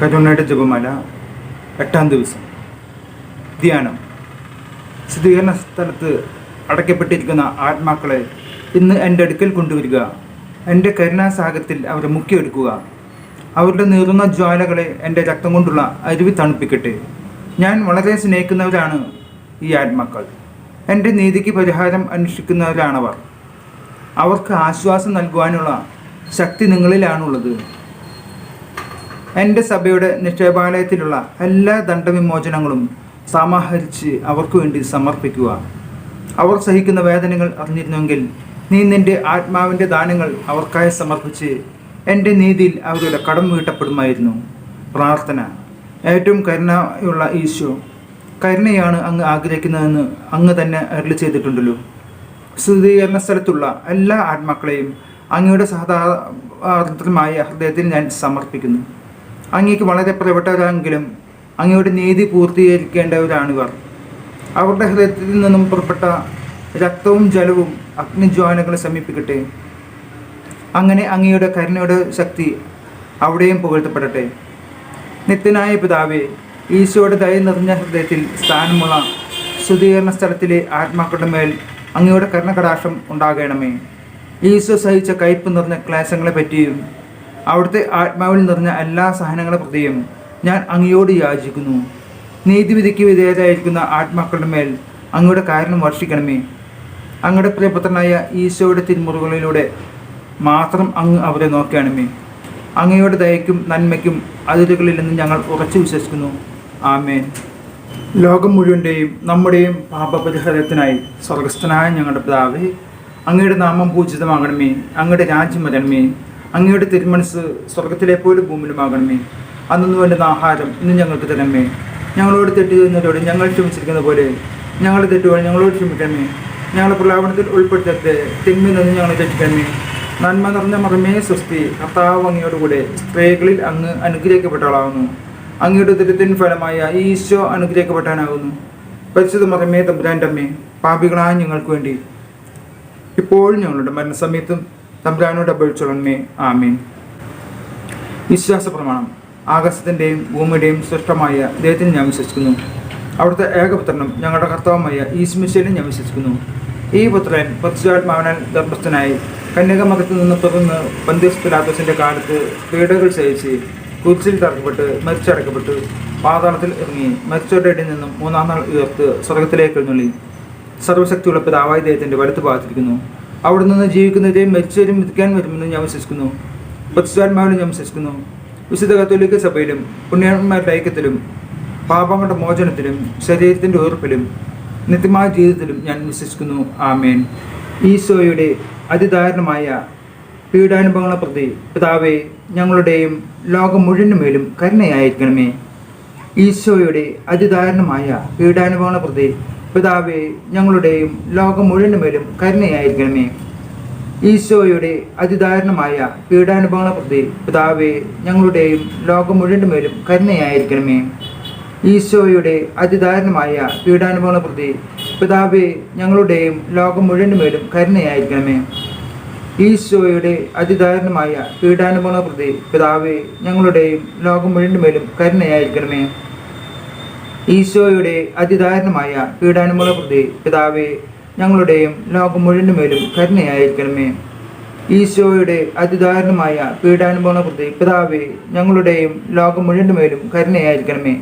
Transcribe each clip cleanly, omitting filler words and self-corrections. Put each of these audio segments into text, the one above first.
കരുണയുടെ ജപമാല 8-ാം ദിവസം. ധ്യാനം. ശുദ്ധീകരണ സ്ഥലത്ത് അടയ്ക്കപ്പെട്ടിരിക്കുന്ന ആത്മാക്കളെ ഇന്ന് എൻ്റെ അടുക്കൽ കൊണ്ടുവരിക. എൻ്റെ കരുണാസാഗരത്തിൽ അവരെ മുക്കിയെടുക്കുക. അവരുടെ നീറുന്ന ജ്വാലകളെ എൻ്റെ രക്തം കൊണ്ടുള്ള അരുവി തണുപ്പിക്കട്ടെ. ഞാൻ വളരെ സ്നേഹിക്കുന്നവരാണ് ഈ ആത്മാക്കൾ. എൻ്റെ നീതിക്ക് പരിഹാരം അന്വേഷിക്കുന്നവരാണവർ. അവർക്ക് ആശ്വാസം നൽകുവാനുള്ള ശക്തി നിങ്ങളിലാണുള്ളത്. എൻ്റെ സഭയുടെ നിക്ഷേപാലയത്തിലുള്ള എല്ലാ ദണ്ഡവിമോചനങ്ങളും സമാഹരിച്ച് അവർക്ക് വേണ്ടി സമർപ്പിക്കുക. അവർ സഹിക്കുന്ന വേദനകൾ അറിഞ്ഞിരുന്നുവെങ്കിൽ നീ നിൻ്റെ ആത്മാവിൻ്റെ ദാനങ്ങൾ അവർക്കായി സമർപ്പിച്ച് എൻ്റെ നീതിയിൽ അവരുടെ കടം വീട്ടപ്പെടുമായിരുന്നു. പ്രാർത്ഥന. ഏറ്റവും കരുണയുള്ള ഈശോ, കരുണയാണ് അങ്ങ് ആഗ്രഹിക്കുന്നതെന്ന് അങ്ങ് തന്നെ അരുളി ചെയ്തിട്ടുണ്ടല്ലോ. ശുദ്ധീകരണ സ്ഥലത്തുള്ള എല്ലാ ആത്മാക്കളെയും അങ്ങയുടെ സഹതാർദ്രമായ ഹൃദയത്തിൽ ഞാൻ സമർപ്പിക്കുന്നു. അങ്ങേക്ക് വളരെ പ്രിയപ്പെട്ടവരാണെങ്കിലും അങ്ങയുടെ നീതി പൂർത്തീകരിക്കേണ്ടവരാണിവർ. അവരുടെ ഹൃദയത്തിൽ നിന്നും പുറപ്പെട്ട രക്തവും ജലവും അഗ്നിജ്വാലകളെ സമീപിക്കട്ടെ. അങ്ങനെ അങ്ങയുടെ കരുണയുടെ ശക്തി അവിടെയും പുകഴ്ത്തപ്പെടട്ടെ. നിത്യനായ പിതാവേ, ഈശോയുടെ ദയ നിറഞ്ഞ ഹൃദയത്തിൽ സ്ഥാനമുള്ള ശുദ്ധീകരണ സ്ഥലത്തിലെ ആത്മാക്കളുടെ മേൽ അങ്ങയുടെ കരുണകടാക്ഷം ഉണ്ടാകണമേ. ഈശോ സഹിച്ച കയ്പ് നിറഞ്ഞ ക്ലേശങ്ങളെ പറ്റിയും അവിടുത്തെ ആത്മാവിൽ നിറഞ്ഞ എല്ലാ സഹനങ്ങളെ പ്രതിയും ഞാൻ അങ്ങയോട് യാചിക്കുന്നു. നീതിവിധിക്ക് വിധേയരായിരിക്കുന്ന ആത്മാക്കളുടെ മേൽ അങ്ങയുടെ കാരണം വർഷിക്കണമേ. അങ്ങയുടെ പ്രിയപുത്രനായ ഈശോയുടെ തിരുമുറികളിലൂടെ മാത്രം അങ്ങ് അവരെ നോക്കണമേ. അങ്ങയുടെ ദയയ്ക്കും നന്മയ്ക്കും അതിരുകളില്ലെന്ന് ഞങ്ങൾ ഉറച്ചു വിശ്വസിക്കുന്നു. ആമേൻ. ലോകം മുഴുവൻ്റെയും നമ്മുടെയും പാപപരിഹാരത്തിനായി സ്വർഗസ്ഥനായ ഞങ്ങളുടെ പിതാവേ, അങ്ങയുടെ നാമം പൂജിതമാകണമേ. അങ്ങയുടെ രാജ്യം വരണമേ. അങ്ങയുടെ തിരുമനസ് സ്വർഗത്തിലെ പോലെ ഭൂമിയിലുമാകണമേ. അന്നു വേണ്ടുന്ന ആഹാരം ഇന്ന് ഞങ്ങൾക്ക് തരണമേ. ഞങ്ങളോട് തെറ്റ് ചെയ്യുന്നവരോട് ഞങ്ങൾ ക്ഷമിച്ചിരിക്കുന്ന പോലെ ഞങ്ങളുടെ തെറ്റുകൾ ഞങ്ങളോട് ക്ഷമിക്കണമേ. ഞങ്ങളുടെ പ്രലാപനത്തിൽ ഉൾപ്പെടുത്തരുത്, തിന്മയിൽ നിന്ന് ഞങ്ങളെ രക്ഷിക്കണമേ. നന്മ നിറഞ്ഞ മറമേ സ്വസ്തി, കർത്താവ് അങ്ങയോടുകൂടെ സ്ത്രീകളിൽ അങ്ങ് അനുഗ്രഹിക്കപ്പെട്ടവളാകുന്നു. അങ്ങയുടെ ഉദരത്തിൻ ഫലമായ ഈശോ അനുഗ്രഹിക്കപ്പെട്ടാനാകുന്നു. പരിശുദ്ധ മറമേ തമ്പുരാൻ്റെ അമ്മേ, പാപികളായ ഞങ്ങൾക്ക് വേണ്ടി ഇപ്പോഴും ഞങ്ങളുടെ മരണസമയത്തും തമ്പുരാനോട് അപേക്ഷിച്ചോളണമേ. ആമേൻ. വിശ്വാസ പ്രമാണം. ആകാശത്തിൻ്റെയും ഭൂമിയുടെയും സൃഷ്ടമായ ദൈവത്തിന് ഞാൻ വിശ്വസിക്കുന്നു. അവിടുത്തെ ഏകപുത്രനും ഞങ്ങളുടെ കർത്താവുമായ ഈശ്മിശയിലും ഞാൻ വിശ്വസിക്കുന്നു. ഈ പുത്രൻ പരിശുദ്ധാത്മാവിനാൽ ഗർഭസ്ഥനായി കന്യകമതത്തിൽ നിന്ന് പിറന്ന് പന്തിയോസ് പിലാത്തോസിൻ്റെ കാലത്ത് പീഡകൾ സഹിച്ച് കുരിശിൽ തറക്കപ്പെട്ട് മരിച്ചടക്കപ്പെട്ട് പാതാളത്തിൽ ഇറങ്ങി മരിച്ചവരുടെ ഇടയിൽ നിന്നും 3-ാം നാൾ ഉയർത്ത് സ്വർഗത്തിലേക്ക് എഴുന്നള്ളി സർവശക്തിയുള്ള പിതാവായ ദൈവത്തിൻ്റെ വലത്ത് ഭാഗത്തിരിക്കുന്നു. അവിടെ നിന്ന് ജീവിക്കുന്നവരെയും മരിച്ചവരെയും വിധിക്കാൻ വരുമെന്ന് ഞാൻ വിശ്വസിക്കുന്നു. പരിശുദ്ധാത്മാവിലും ഞാൻ വിശ്വസിക്കുന്നു. വിശുദ്ധ കത്തോലിക്ക സഭയിലും പുണ്യന്മാരുടെ ഐക്യത്തിലും പാപങ്ങളുടെ മോചനത്തിലും ശരീരത്തിൻ്റെ ഉയർപ്പിലും നിത്യമായ ജീവിതത്തിലും ഞാൻ വിശ്വസിക്കുന്നു. ആമേൻ. ഈശോയുടെ അതിദാരുണമായ പീഡാനുഭവങ്ങളെ പ്രതി പിതാവേ, ഞങ്ങളുടെയും ലോകം മുഴുവനുമേലും കരുണയായിരിക്കണമേ. ഈശോയുടെ അതിദാരുണമായ പീഡാനുഭവങ്ങളെ പ്രതി പിതാവേ, ഞങ്ങളുടെയും ലോകം മുഴുവനുമേലും കരുണയായിരിക്കണമേ. ഈശോയുടെ അതിദാരുണമായ പീഡാനുഭവങ്ങളെ പ്രതി പിതാവേ, ഞങ്ങളുടെയും ലോകം മുഴുവനുമേലും കരുണയായിരിക്കണമേ. ഈശോയുടെ അതിദാരുണമായ പീഡാനുഭവങ്ങളെ പ്രതി പിതാവേ, ഞങ്ങളുടെയും ലോകം മുഴുവനുമേലും കരുണയായിരിക്കണമേ. ഈശോയുടെ അതിദാരുണമായ പീഡാനുഭവങ്ങളെ പ്രതി പിതാവേ, ഞങ്ങളുടെയും ലോകം മുഴുവനുമേലും കരുണയായിരിക്കണമേ. ഈശോയുടെ അതിദാരുണമായ പീഡാനുഭവങ്ങളെ പ്രതി പിതാവേ, ഞങ്ങളുടെയും ലോകം മുഴുവനുമേലും കരുണയായിരിക്കണമേ. ഈശോയുടെ അതിദാരുണമായ പീഡാനുഭവങ്ങളെ പ്രതി പിതാവേ, ഞങ്ങളുടെയും ലോകം മുഴുവനുമേലും കരുണയായിരിക്കണമേ.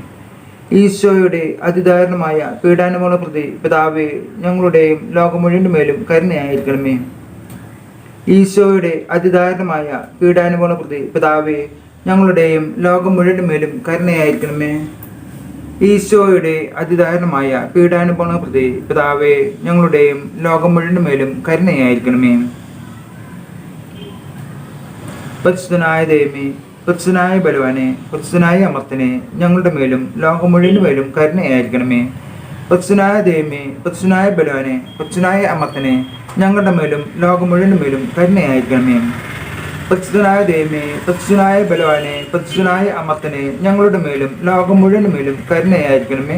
ഈശോയുടെ അതിദാരുണമായ പീഡാനുഭവങ്ങളെ പ്രതി പിതാവേ, ഞങ്ങളുടെയും ലോകം മുഴുവനുമേലും കരുണയായിരിക്കണമേ. ഈശോയുടെ അതിദാരുണമായ പീഡാനുഭവങ്ങളെ പ്രതി പിതാവേ, ഞങ്ങളുടെയും ലോകം മുഴുവനുമേലും കരുണയായിരിക്കണമേ. ഈശോയുടെ അതിദാരുണമായ പീഡാനുഭവങ്ങളെ പ്രതി പിതാവേ, ഞങ്ങളുടെയും ലോകം മുഴുവനുമേലും കരുണയായിരിക്കണമേ. പരിശുദ്ധനായ ദൈവമേ, പരിശുദ്ധനായ ബലവാനെ, പരിശുദ്ധനായ അമർത്തനെ, ഞങ്ങളുടെ മേലും ലോകം മുഴുവനുമേലും കരുണയായിരിക്കണമേ. പരിശുദ്ധനായ ദൈവമേ, പരിശുദ്ധനായ ബലവാനെ, പരിശുദ്ധനായ അമർത്തനെ, ഞങ്ങളുടെ മേലും ലോകം മുഴുവനുമേലും കരുണയായിരിക്കണമേ. പരിശുദ്ധനായ ദൈവമേ, പരിശുദ്ധനായ ബലവാനെ, പരിശുദ്ധനായ അമർത്തനെ, ഞങ്ങളുടെ മേലും ലോകം മുഴുവനുമേലും കരുണയായിരിക്കണമേ.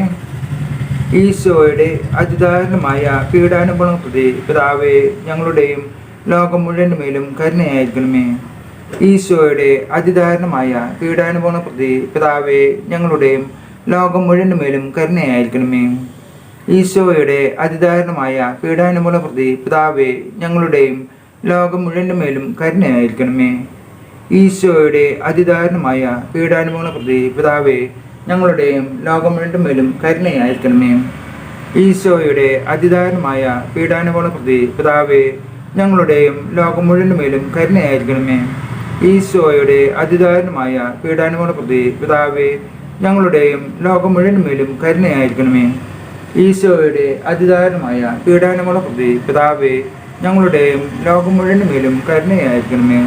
ഈശോയുടെ അതിദാരുണമായ പീഡാനുഭവങ്ങളെ പ്രതി പിതാവേ, ഞങ്ങളുടെയും ലോകം മുഴുവനുമേലും കരുണയായിരിക്കണമേ. ഈശോയുടെ അതിദാരുണമായ പീഡാനുഭവ പ്രതി പിതാവേ ഞങ്ങളുടെയും ലോകം മുഴുവൻ്റെ മേലും കരുണയായിരിക്കണമേ. ഈശോയുടെ അതിദാരുണമായ പീഡാനുഭവ പ്രതി പിതാവേ ഞങ്ങളുടെയും ലോകം മുഴുവൻ്റെ മേലും കരുണയായിരിക്കണമേ. ഈശോയുടെ അതിദാരുണമായ പീഡാനുഭവ പ്രതി പിതാവേ ഞങ്ങളുടെയും ലോകം മുഴുവൻ്റെ മേലും കരുണയായിരിക്കണമേ. ഈശോയുടെ അതിദാരുണമായ പീഡാനുഭവ പ്രതി പിതാവേ ഞങ്ങളുടെയും ലോകം മുഴുവൻ്റെ മേലും കരുണയായിരിക്കണമേ. ഈശോയുടെ അതിദാരുണമായ പീഡാനുഭവ പ്രതി പിതാവേ ഞങ്ങളുടെയും ലോകം മുഴുവൻ്റെ മേലും കരുണയായിരിക്കണമേ. ഈശോയുടെ അതിദാരുണമായ പീഡാനുഭവ പ്രതി പിതാവേ ഞങ്ങളുടെയും ലോകം മുഴുവൻ്റെ മേലും കരുണയായിരിക്കണമേ.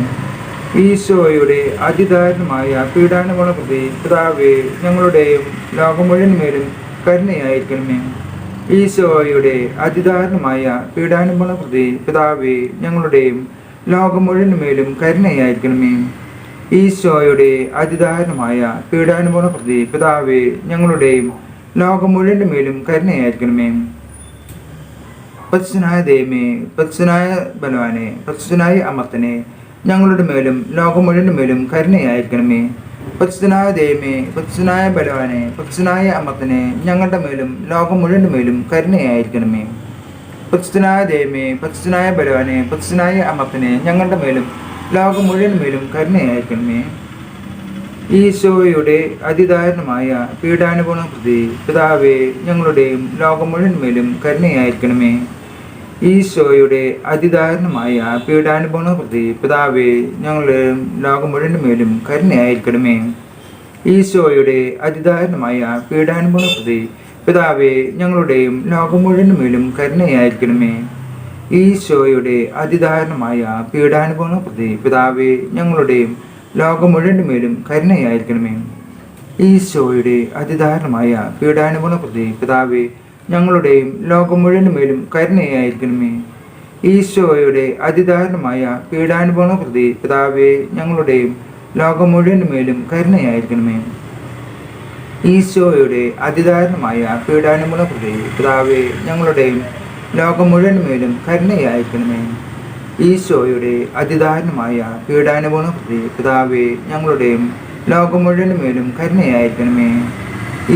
ഈശോയുടെ അതിദാരുണമായ പീഡാനുഭവ പ്രതി പിതാവേ ഞങ്ങളുടെയും ലോകം മുഴുവൻ്റെ മേലും കരുണയായിരിക്കണമേ. ഈശോയുടെ അതിദാരുണമായ പീഡാനുഭവ പ്രതി പിതാവേ ഞങ്ങളുടെയും ലോകം മുഴുവൻ്റെ മേലും കരുണയായിരിക്കണമേ. ഈശോയുടെ അതിദാരുണമായ പീഡാനുഭവ പ്രതി പിതാവേ ഞങ്ങളുടെയും ലോകം മുഴുവൻ്റെ മേലും കരുണയായിരിക്കണമേ. പരിശുദ്ധനായ ദൈവമേ, പരിശുദ്ധനായ ബലവാനെ, പരിശുദ്ധനായ അമർത്തനെ ഞങ്ങളുടെ മേലും ലോകം മുഴുവൻ്റെ മേലും കരുണയായിരിക്കണമേ. പരിശുദ്ധനായ ദൈവമേ, പരിശുദ്ധനായ ബലവാനെ, പരിശുദ്ധനായ അമർത്തനെ ഞങ്ങളുടെ മേലും ലോകം മുഴുവൻ്റെ മേലും കരുണയായിരിക്കണമേ. പരിശുദ്ധനായ ദൈവമേ, പരിശുദ്ധനായ ബലവാനെ, പരിശുദ്ധനായ അമർത്തനെ ഞങ്ങളുടെ മേലും ലോകം മുഴുവൻ്റെ മേലും കരുണയായിരിക്കണമേ. ഈശോയുടെ അതിദാരുണമായ പീഡാനുഭവ പ്രതി പിതാവേ ഞങ്ങളുടെയും ലോകം മുഴുവൻ മേലും കരുണയായിരിക്കണമേ. ഈശോയുടെ അതിദാരുണമായ പീഡാനുഭവ പ്രതി പിതാവേ ഞങ്ങളുടെയും ലോകം മുഴുവൻ മേലും കരുണയായിരിക്കണമേ. ഈശോയുടെ അതിദാരുണമായ പീഡാനുഭവ പ്രതി പിതാവേ ഞങ്ങളുടെയും ലോകം മുഴുവൻ മേലും കരുണയായിരിക്കണമേ. ഈശോയുടെ അതിദാരുണമായ പീഡാനുഭവ പ്രതി പിതാവേ ഞങ്ങളുടെയും ലോകം മുഴുവൻ്റെ മേലും കരുണയായിരിക്കണമേ. ഈശോയുടെ അതിദാരുണമായ പീഡാനുഭവ പ്രതി പിതാവേ ഞങ്ങളുടെയും ലോകം മുഴുവൻ്റെ മേലും കരുണയായിരിക്കണമേ. ഈശോയുടെ അതിദാരുണമായ പീഡാനുഭവ പ്രതി പിതാവേ ഞങ്ങളുടെയും ലോകം മുഴുവൻ്റെ മേലും കരുണയായിരിക്കണമേ. ഈശോയുടെ അതിദാരുണമായ പീഡാനുഭവ പ്രതി പിതാവേ ഞങ്ങളുടെയും ലോകം മുഴുവൻ മേലും കരുണയായിരിക്കണമേ. ഈശോയുടെ അതിദാരുണമായ പീഡാനുഭവ പ്രതി പിതാവേ ഞങ്ങളുടെയും ലോകം മുഴുവൻ മേലും കരുണയായിരിക്കണമേ.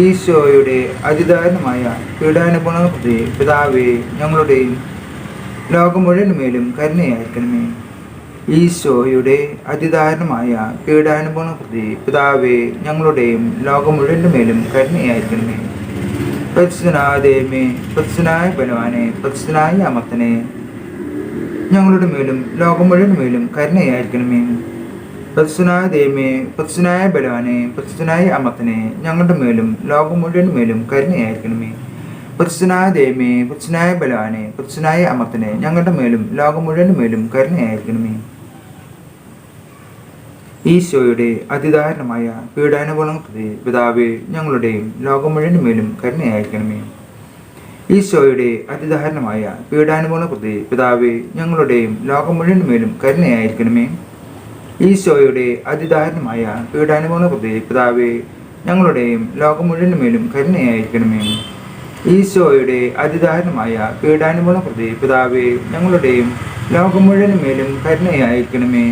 ഈശോയുടെ അതിദാരുണമായ പീഡാനുഭവ പ്രതി പിതാവേ ഞങ്ങളുടെയും ലോകം മുഴുവൻ മേലും കരുണയായിരിക്കണമേ. ഈശോയുടെ അതിദാരുണമായ പീഡാനുഭവ പ്രതി പിതാവേ ഞങ്ങളുടെയും ലോകം മുഴുവൻ മേലും കരുണയായിരിക്കണമേ. പരിശുദ്ധനായ ദൈവമേ, പരിശുദ്ധനായ ബലവാനെ, പരിശുദ്ധനായ അമർത്തനെ ഞങ്ങളുടെ മേലും ലോകം മുഴുവൻ മേലും കരുണയായിരിക്കണമേ. പരിശുദ്ധനായ ദൈവമേ, പരിശുദ്ധനായ ബലവാനെ, പരിശുദ്ധനായ അമർത്തനെ ഞങ്ങളുടെ മേലും ലോകം മുഴുവൻ മേലും കരുണയായിരിക്കണമേ. പരിശുദ്ധനായ ദൈവമേ, പരിശുദ്ധനായ ബലവാനെ, പരിശുദ്ധനായ അമർത്തനെ ഞങ്ങളുടെ മേലും ലോകം മുഴുവൻ മേലും കരുണയായിരിക്കണമേ. ഈശോയുടെ അതിദാരുണമായ പീഡാനുഭവ പ്രതി പിതാവേ ഞങ്ങളുടെയും ലോകം മുഴുവൻ മേലും കരുണയായിരിക്കണമേ. ഈശോയുടെ അതിദാരുണമായ പീഡാനുഭവ പ്രതി പിതാവേ ഞങ്ങളുടെയും ലോകം മുഴുവൻ മേലും കരുണയായിരിക്കണമേ. ഈശോയുടെ അതിദാരുണമായ പീഡാനുഭവ പ്രതി പിതാവേ ഞങ്ങളുടെയും ലോകം മുഴുവൻ മേലും കരുണയായിരിക്കണമേ. ഈശോയുടെ അതിദാരുണമായ പീഡാനുഭവ പ്രതി പിതാവേ ഞങ്ങളുടെയും ലോകം മുഴുവൻ മേലും കരുണയായിരിക്കണമേ.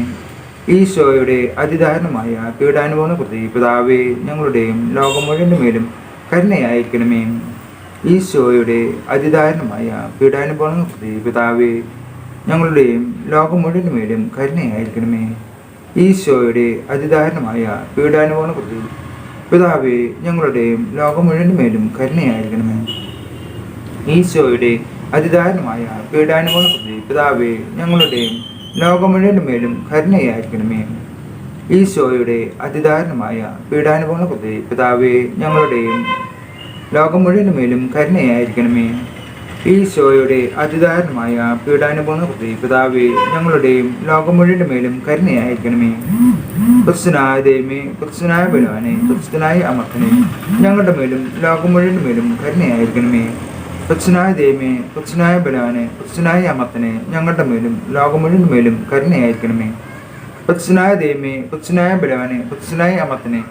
ഈശോയുടെ അതിദാരുണമായ പീഡാനുഭവ പ്രതി പിതാവേ ഞങ്ങളുടെയും ലോകം മുഴുവൻ മേലും കരുണയായിരിക്കണമേ. ഈശോയുടെ അതിദാരുണമായ പീഡാനുഭവ പ്രതി പിതാവേ ഞങ്ങളുടെയും ലോകം മുഴുവൻ മേലും കരുണയായിരിക്കണമേ. ഈശോയുടെ അതിദാരുണമായ പീഡാനുഭവ പ്രതി പിതാവേ ഞങ്ങളുടെയും ലോകം മുഴുവൻ മേലും കരുണയായിരിക്കണമേ. ഈശോയുടെ അതിദാരുണമായ പീഡാനുഭവ പ്രതി പിതാവേ ഞങ്ങളുടെയും ലോകം മുഴുവൻ മേലും കരുണയായിരിക്കണമേ. ഈശോയുടെ അതിദാരുണമായ പീഡാനുഭവ പ്രതി പിതാവേ ഞങ്ങളുടെയും ലോകം മുഴുവൻ മേലും കരുണയായിരിക്കണമേ. ഈശോയുടെ അതിദാരുണമായ പീഡാനുഭവ പ്രതി പിതാവേ ഞങ്ങളുടെയും ലോകം മുഴുവൻ മേലും കരുണയായിരിക്കണമേ. പരിശുദ്ധനായ ദൈവമേ, പരിശുദ്ധനായ ബലവാനെ, പരിശുദ്ധനായ അമർത്തനെ ഞങ്ങളുടെ മേലും ലോകം മുഴുവൻ മേലും കരുണയായിരിക്കണമേ. പരിശുദ്ധനായ ദൈവമേ, പരിശുദ്ധനായ ബലവാനെ, പരിശുദ്ധനായ അമർത്തനെ ഞങ്ങളുടെ മേലും ലോകം മുഴുവൻ മേലും കരുണയായിരിക്കണമേ. പരിശുദ്ധനായ ദൈവമേ, പരിശുദ്ധനായ ബലവാനെ, പരിശുദ്ധനായ അമർത്തനെ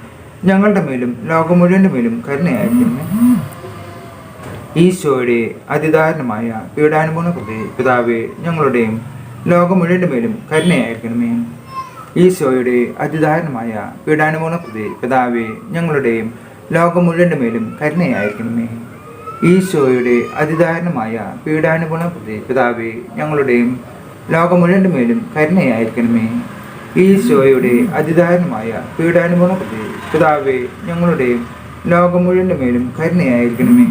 ഞങ്ങളുടെ മേലും ലോകം മുഴുവൻ മേലും കരുണയായിരിക്കണമേ. ഈശോയുടെ അതിദാരുണമായ പീഡാനുഭവ പ്രതി പിതാവേ ഞങ്ങളുടെയും ലോകം മുഴുവൻ മേലും കരുണയായിരിക്കണമേ. ഈശോയുടെ അതിദാരുണമായ പീഡാനുഭവങ്ങളെ പ്രതി പിതാവേ, ഞങ്ങളുടെയും ലോകം മുഴുവൻ്റെ മേലും കരുണയായിരിക്കണമേ. ഈശോയുടെ അതിദാരുണമായ പീഡാനുഭവങ്ങളെ പ്രതി പിതാവേ, ഞങ്ങളുടെയും ലോകം മുഴുവൻ്റെ മേലും കരുണയായിരിക്കണമേ. ഈശോയുടെ അതിദാരുണമായ പീഡാനുഭവങ്ങളെ പ്രതി പിതാവേ, ഞങ്ങളുടെയും ലോകം മുഴുവൻ്റെ മേലും കരുണയായിരിക്കണമേ.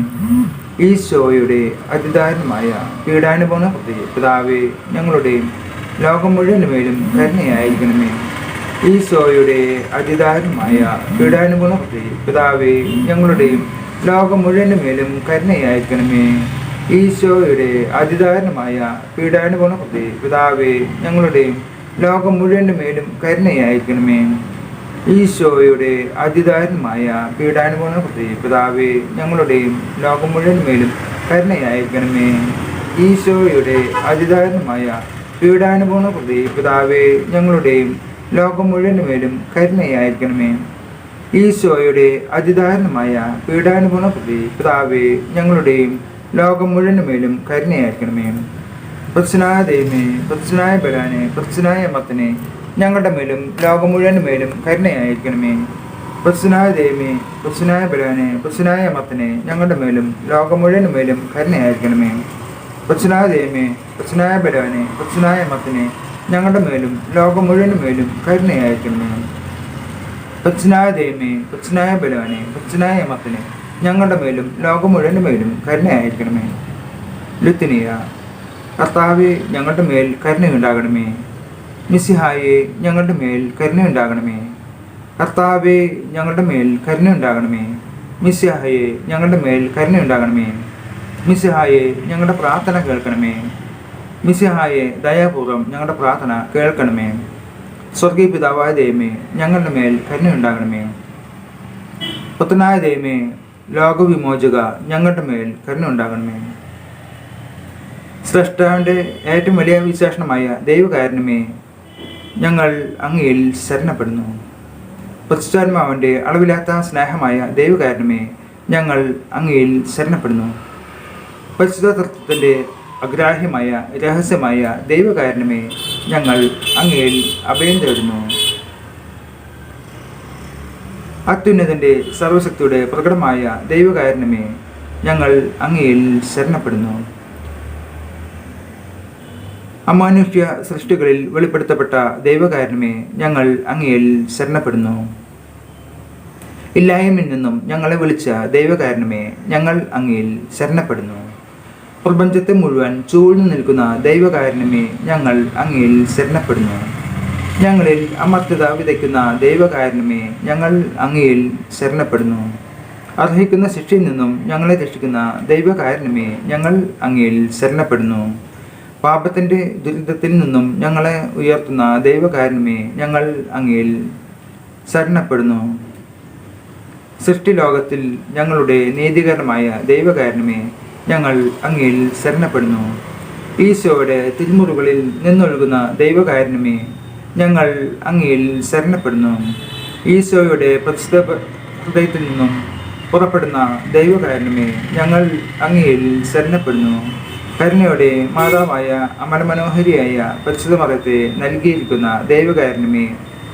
ഈശോയുടെ അതിദാരുണമായ പീഡാനുഭവങ്ങളെ പ്രതി പിതാവേ, ഞങ്ങളുടെയും ലോകം മുഴുവൻ്റെ മേലും കരുണയായിരിക്കണമേ. ഈശോയുടെ അതിദാരുണമായ പീഡാനുഭവങ്ങളെ പ്രതി പിതാവേ, ഞങ്ങളുടെയും ലോകം മുഴുവൻ്റെ മേലും കരുണയായിരിക്കണമേ. ഈശോയുടെ അതിദാരുണമായ പീഡാനുഭവങ്ങളെ പ്രതി പിതാവേ, ഞങ്ങളുടെയും ലോകം മുഴുവൻ്റെ മേലും കരുണയായിരിക്കണമേ. ഈശോയുടെ അതിദാരുണമായ പീഡാനുഭവങ്ങളെ പ്രതി പിതാവേ, ഞങ്ങളുടെയും ലോകം മുഴുവൻ മേലും കരുണയായിരിക്കണമേ. ഈശോയുടെ അതിദാരുണമായ പീഡാനുഭവങ്ങളെ പ്രതി പിതാവേ, ഞങ്ങളുടെയും ലോകം മുഴുവൻ മേലും കരുണയായിരിക്കണമേ. ഈശോയുടെ അതിദാരുണമായ പീഡാനുഭവങ്ങളെ പ്രതി പിതാവേ, ഞങ്ങളുടെയും ലോകം മുഴുവൻ മേലും കരുണയായിരിക്കണമേ. പ്രത്സനായ ദൈവമേ, പ്രത്സനായ ബലാനെ, പ്രത്സനായ മത്തനെ, ഞങ്ങളുടെ മേലും ലോകം മുഴുവൻ മേലും കരുണയായിരിക്കണമേ. പ്രത്സനായ ദൈവമേ, പ്രത്സനായ ബലാനെ, പ്രത്സനായ മത്തനെ, ഞങ്ങളുടെ മേലും ലോകം മുഴുവൻ മേലും കരുണയായിരിക്കണമേ. പ്രത്സനായ ദൈവമേ, പ്രത്സനായ ബലാനെ, പ്രത്സനായ മത്തനെ, ഞങ്ങളുടെ മേലും ലോകം മുഴുവൻ മേലും കരുണയായിരിക്കണമേ. പ്രത്സനായ ദൈവമേ, പ്രത്സനായ ബലാനെ, പ്രത്സനായ മത്തനെ, ഞങ്ങളുടെ മേലും ലോകം മുഴുവൻ മേലും കരുണയായിരിക്കണമേ. ലുത്തിനിയ. കർത്താവേ, ഞങ്ങളുടെ മേൽ കരുണയുണ്ടാകണമേ. മിശിഹായെ, ഞങ്ങളുടെ മേൽ കരുണയുണ്ടാകണമേ. കർത്താവേ, ഞങ്ങളുടെ മേൽ കരുണയുണ്ടാകണമേ. മിശിഹായെ, ഞങ്ങളുടെ മേൽ കരുണയുണ്ടാകണമേ. മിശിഹായെ, ഞങ്ങളുടെ പ്രാർത്ഥന കേൾക്കണമേ. മിശിഹായെ, ദയാപൂർവം ഞങ്ങളുടെ പ്രാർത്ഥന കേൾക്കണമേ. സ്വർഗീയ പിതാവായ ദൈവമേ, ഞങ്ങളുടെ മേൽ കരുണയുണ്ടാകണമേ. പുത്രനായ ദൈവമേ, ലോകവിമോചക, ഞങ്ങളുടെ മേൽ കരുണയുണ്ടാകണമേ. സ്രഷ്ടാവിൻ്റെ ഏറ്റവും വലിയ വിശേഷണമായ ദൈവകാരുണ്യമേ, ഞങ്ങൾ അങ്ങയിൽ ശരണപ്പെടുന്നു. പരിശുദ്ധാത്മാവിൻ്റെ അളവില്ലാത്ത സ്നേഹമായ ദൈവകാരുണ്യമേ, ഞങ്ങൾ അങ്ങയിൽ ശരണപ്പെടുന്നു. പരിശുദ്ധ തത്വത്തിൻ്റെ അഗ്രാഹ്യമായ രഹസ്യമായ ദൈവകാരുണ്യമേ, ഞങ്ങൾ അങ്ങയിൽ അഭയം തേടുന്നു. അത്യുന്നതൻ്റെ സർവശക്തിയുടെ പ്രകടമായ ദൈവകാരുണ്യമേ, ഞങ്ങൾ അങ്ങയിൽ ശരണപ്പെടുന്നു. അമാനുഷ്യ സൃഷ്ടികളിൽ വെളിപ്പെടുത്തപ്പെട്ട ദൈവകാരുണ്യമേ, ഞങ്ങൾ അങ്ങയിൽ ശരണപ്പെടുന്നു. ഇല്ലായ്മയിൽ നിന്നും ഞങ്ങളെ വിളിച്ച ദൈവകാരുണ്യമേ, ഞങ്ങൾ അങ്ങയിൽ ശരണപ്പെടുന്നു. പ്രപഞ്ചത്തെ മുഴുവൻ ചൂഴ്ന്നു നിൽക്കുന്ന ദൈവകാരുണ്യമേ, ഞങ്ങൾ അങ്ങയിൽ ശരണപ്പെടുന്നു. ഞങ്ങളിൽ അമർത്യത വിതയ്ക്കുന്ന ദൈവകാരുണ്യമേ, ഞങ്ങൾ അങ്ങയിൽ ശരണപ്പെടുന്നു. അർഹിക്കുന്ന ശിക്ഷയിൽ നിന്നും ഞങ്ങളെ രക്ഷിക്കുന്ന ദൈവകാരുണ്യമേ, ഞങ്ങൾ അങ്ങയിൽ ശരണപ്പെടുന്നു. പാപത്തിൻ്റെ ദുരിതത്തിൽ നിന്നും ഞങ്ങളെ ഉയർത്തുന്ന ദൈവകാരുണ്യമേ, ഞങ്ങൾ അങ്ങയിൽ ശരണപ്പെടുന്നു. സൃഷ്ടിലോകത്തിൽ ഞങ്ങളുടെ നീതീകരണമായ ദൈവകാരുണ്യമേ, ഞങ്ങൾ അങ്ങയിൽ ശരണപ്പെടുന്നു. ഈശോയുടെ തിരുമുറികളിൽ നിന്നൊഴുകുന്ന ദൈവകാരുണ്യമേ, ഞങ്ങൾ അങ്ങയിൽ ശരണപ്പെടുന്നു. ഈശോയുടെ പരിശുദ്ധ ഹൃദയത്തിൽ നിന്നും പുറപ്പെടുന്ന ദൈവകാരുണ്യമേ, ഞങ്ങൾ അങ്ങയിൽ ശരണപ്പെടുന്നു. കരുണയുടെ മാതാവായ അമരമനോഹരിയായ പരിശുദ്ധ മറിയത്തെ നൽകിയിരിക്കുന്ന ദൈവകാരുണ്യമേ,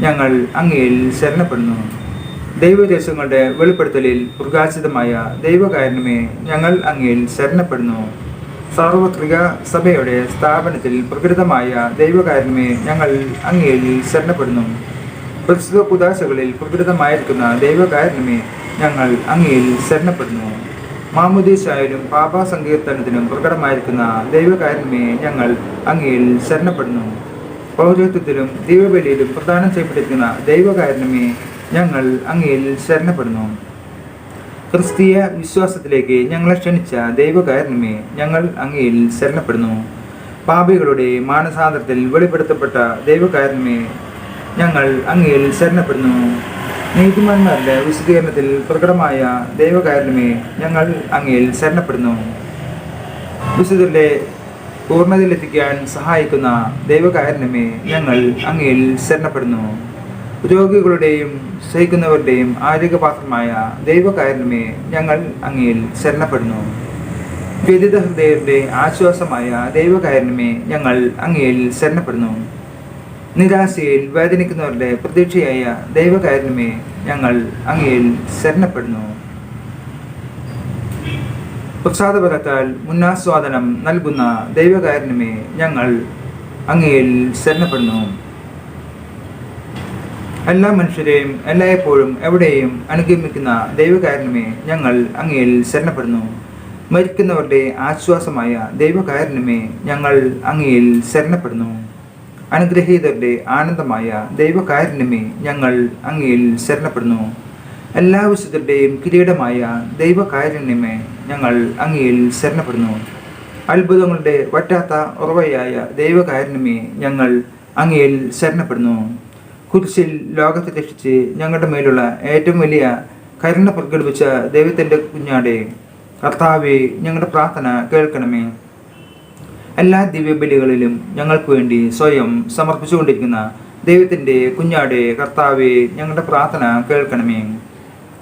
ഞങ്ങൾ അങ്ങയിൽ ശരണപ്പെടുന്നു. ദൈവദേശങ്ങളുടെ വെളിപ്പെടുത്തലിൽ പ്രകാശിതമായ ദൈവകാരുണ്യമേ, ഞങ്ങൾ അങ്ങയിൽ ശരണപ്പെടുന്നു. സാർവത്രിക സഭയുടെ സ്ഥാപനത്തിൽ പ്രകൃതമായ ദൈവകാരുണ്യമേ, ഞങ്ങൾ അങ്ങയിൽ ശരണപ്പെടുന്നു. പരിശുദ്ധ കുദാശകളിൽ പ്രകൃതമായിരിക്കുന്ന ദൈവകാരുണ്യമേ, ഞങ്ങൾ അങ്ങയിൽ ശരണപ്പെടുന്നു. മാമുദീസായാലും പാപസങ്കീർത്തനത്തിനും പ്രകടമായിരിക്കുന്ന ദൈവകാരുണ്യമേ, ഞങ്ങൾ അങ്ങയിൽ ശരണപ്പെടുന്നു. പൗരോഹിത്യത്തിലും ദൈവബലിയിലും പ്രദാനം ചെയ്യപ്പെട്ടിരിക്കുന്ന ദൈവകാരുണ്യമേ, ഞങ്ങൾ അങ്ങയിൽ ശരണപ്പെടുന്നു. ക്രിസ്തീയ വിശ്വാസത്തിലേക്ക് ഞങ്ങളെ ക്ഷണിച്ച ദൈവകാരുണ്യമേ, ഞങ്ങൾ അങ്ങയിൽ ശരണപ്പെടുന്നു. പാപികളുടെ മാനസാന്തരത്തിൽ വെളിപ്പെടുത്തപ്പെട്ട ദൈവകാരുണ്യമേ, ഞങ്ങൾ അങ്ങയിൽ ശരണപ്പെടുന്നു. നീതിമാന്മാരുടെ വിശദീകരണത്തിൽ പ്രകടമായ ദൈവകാരുണ്യമേ, ഞങ്ങൾ അങ്ങയിൽ ശരണപ്പെടുന്നു. വിശുദ്ധരുടെ പൂർണ്ണതയിലെത്തിക്കാൻ സഹായിക്കുന്ന ദൈവകാരുണ്യമേ, ഞങ്ങൾ അങ്ങയിൽ ശരണപ്പെടുന്നു. രോഗികളുടെയും സഹിക്കുന്നവരുടെയും ആരോഗ്യപാത്രമായ ദൈവകാരുണ്യമേ, ഞങ്ങൾ അങ്ങയിൽ ശരണപ്പെടുന്നു. വ്യതിത ഹൃദയരുടെ ആശ്വാസമായ ദൈവകാരുണ്യമേ, ഞങ്ങൾ അങ്ങയിൽ ശരണപ്പെടുന്നു. നിരാശയിൽ വേദനിക്കുന്നവരുടെ പ്രതീക്ഷയായ ദൈവകാരുണ്യമേ, ഞങ്ങൾ അങ്ങയിൽ ശരണപ്പെടുന്നു. പ്രസാദപരത്താൽ മുന്നാസ്വാദനം നൽകുന്ന ദൈവകാരുണ്യമേ, ഞങ്ങൾ അങ്ങയിൽ ശരണപ്പെടുന്നു. എല്ലാ മനുഷ്യരെയും എല്ലായ്പ്പോഴും എവിടെയും അനുഗമിക്കുന്ന ദൈവകാരുണ്യമേ, ഞങ്ങൾ അങ്ങയിൽ ശരണപ്പെടുന്നു. മരിക്കുന്നവരുടെ ആശ്വാസമായ ദൈവകാരുണ്യമേ, ഞങ്ങൾ അങ്ങയിൽ ശരണപ്പെടുന്നു. അനുഗ്രഹീതരുടെ ആനന്ദമായ ദൈവകാരുണ്യമേ, ഞങ്ങൾ അങ്ങയിൽ ശരണപ്പെടുന്നു. എല്ലാ വിശുദ്ധരുടെയും കിരീടമായ ദൈവകാരുണ്യമേ, ഞങ്ങൾ അങ്ങയിൽ ശരണപ്പെടുന്നു. അത്ഭുതങ്ങളുടെ വറ്റാത്ത ഉറവയായ ദൈവകാരുണ്യമേ, ഞങ്ങൾ അങ്ങയിൽ ശരണപ്പെടുന്നു. കുരിശിൽ ലോകത്തെ രക്ഷിച്ച് ഞങ്ങളുടെ മേലുള്ള ഏറ്റവും വലിയ കരുണ പ്രകടിപ്പിച്ച ദൈവത്തിൻ്റെ കുഞ്ഞാടെ കർത്താവെ, ഞങ്ങളുടെ പ്രാർത്ഥന കേൾക്കണമേ. എല്ലാ ദിവ്യബലികളിലും ഞങ്ങൾക്ക് വേണ്ടി സ്വയം സമർപ്പിച്ചുകൊണ്ടിരിക്കുന്ന ദൈവത്തിൻ്റെ കുഞ്ഞാടെ കർത്താവെ, ഞങ്ങളുടെ പ്രാർത്ഥന കേൾക്കണമേ.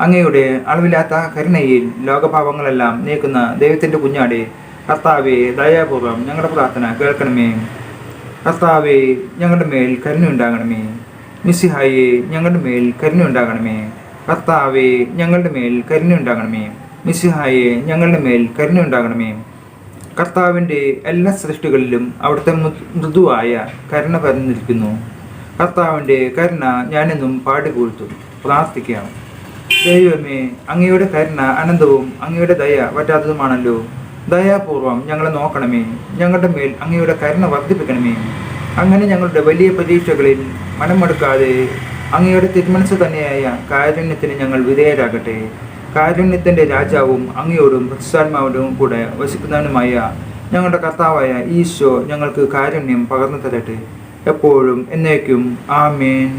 അങ്ങയുടെ അളവില്ലാത്ത കരുണയിൽ ലോകപാപങ്ങളെല്ലാം നീക്കുന്ന ദൈവത്തിൻ്റെ കുഞ്ഞാടെ കർത്താവെ, ദയാപൂർവം ഞങ്ങളുടെ പ്രാർത്ഥന കേൾക്കണമേ. കർത്താവെ, ഞങ്ങളുടെ മേൽ കരുണയുണ്ടാകണമേ. മിശിഹായെ, ഞങ്ങളുടെ മേൽ കരുണയുണ്ടാകണമേ. കർത്താവെ, ഞങ്ങളുടെ മേൽ കരുണയുണ്ടാകണമേ. മിശിഹായെ, ഞങ്ങളുടെ മേൽ കരുണയുണ്ടാകണമേ. കർത്താവിൻ്റെ എല്ലാ സൃഷ്ടികളിലും അവിടുത്തെ മൃദുവായ കരുണ പരന്നിരിക്കുന്നു. കർത്താവിൻ്റെ കരുണ ഞാനെന്നും പാടിപൂഴ്ത്തും. പ്രാർത്ഥിക്കാം. ദൈവമേ, അങ്ങയുടെ കരുണ അനന്തവും അങ്ങയുടെ ദയ വറ്റാത്തതുമാണല്ലോ. ദയാപൂർവം ഞങ്ങളെ നോക്കണമേ. ഞങ്ങളുടെ മേൽ അങ്ങയുടെ കരുണ വർദ്ധിപ്പിക്കണമേ. അങ്ങനെ ഞങ്ങളുടെ വലിയ പരീക്ഷകളിൽ മനമെടുക്കാതെ അങ്ങയുടെ തിരുമനസ് തന്നെയായ കാരുണ്യത്തിന് ഞങ്ങൾ വിധേയരാകട്ടെ. കാരുണ്യത്തിൻ്റെ രാജാവും അങ്ങയോടും പരിശുദ്ധാത്മാവിനും കൂടെ വസിക്കുന്നവനുമായ ഞങ്ങളുടെ കർത്താവായ ഈശോ ഞങ്ങൾക്ക് കാരുണ്യം പകർന്നു തരട്ടെ, എപ്പോഴും എന്നേക്കും. ആമേൻ.